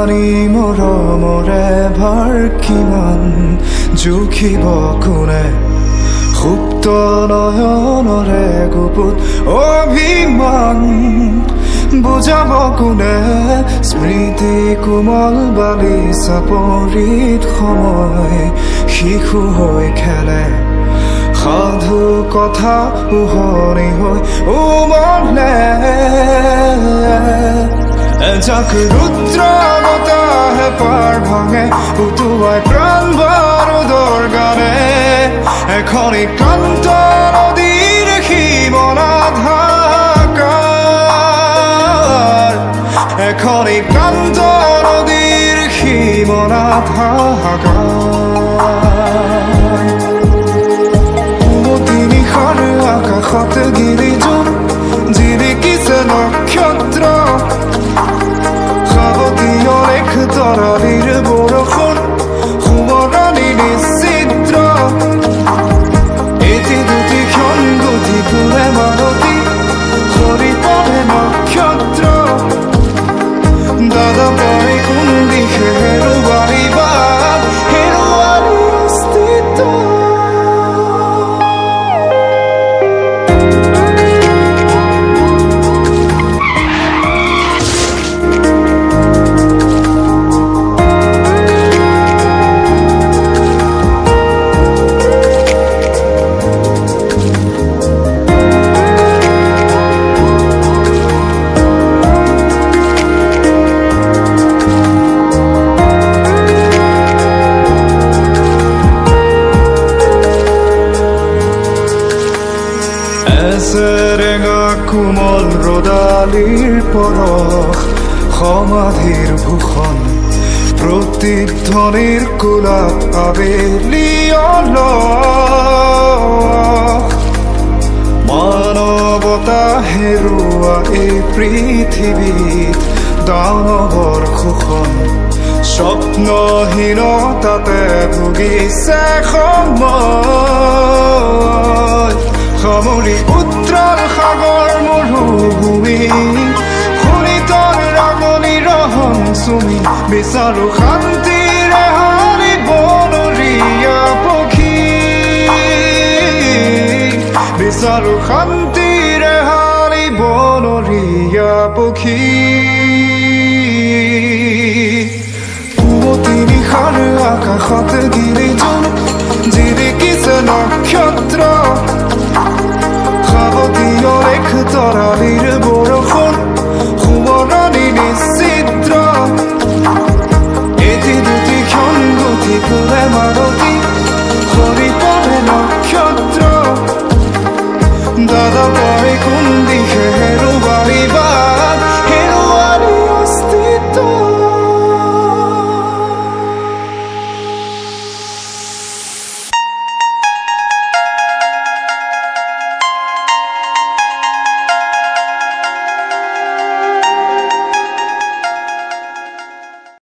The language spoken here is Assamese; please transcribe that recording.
시간이 모래 밝기만 주키버꾸네 훅 떠나요 너의 구붓 어비만 বুজাবকুনে স্মৃতি কোমল বালিচা পৰিত সময় শিশু হৈ খেলে সাধু কথা উহনি হৈ উমলে এজাক ৰুদ্ৰ বতাহে পাৰ ভাঙে উটুৱাই প্ৰাণ বাৰুদৰ গানে এখন ক্লান্ত নদীৰ সীমনাধাকাৰ এখন ক্লান্ত নদীৰ সীমনাধাকাৰ পুৱতি নিশাৰ আকাশত গিৰিজোৰ জিলিকিছে নক্ষত্ৰ সাৱতীয় ৰেখ তৰালিৰ বৰষুণ সোঁৱৰণি নিশ্চিদ্ৰ এটি দুটি ক্ষণ গতি ফুলে মালতী সৰি পৰে নক্ষত্ৰ দাদা পাই কোন দিশে হেৰুৱাই বাট হেৰুৱাই অস্তিত্ব এছেৰেঙা কোমল ৰদালিৰ পৰশ সমাধিৰ ভূষণ প্ৰতিধ্বনিৰ কোলাত আবেলি অলস মানৱতা হেৰুৱা এই পৃথিৱীত দানৱৰ শোষণ স্বপ্নহীনতাতে ভুগিছে সময় সামৰি উত্তৰ সাগৰ মৰুভূমি শোণিতৰ ৰাগনি ৰহন চুমি বিচাৰো শান্তিৰে হাৰিব নৰীয়া পক্ষী বিচাৰো শান্তিৰে হাৰিব নৰীয়া পক্ষী পুৱতি নিশাৰ আকাশত গিৰিজোৰ জিলিকিছে নক্ষত্ৰ সাৱতীয় ৰেখ তৰালিৰ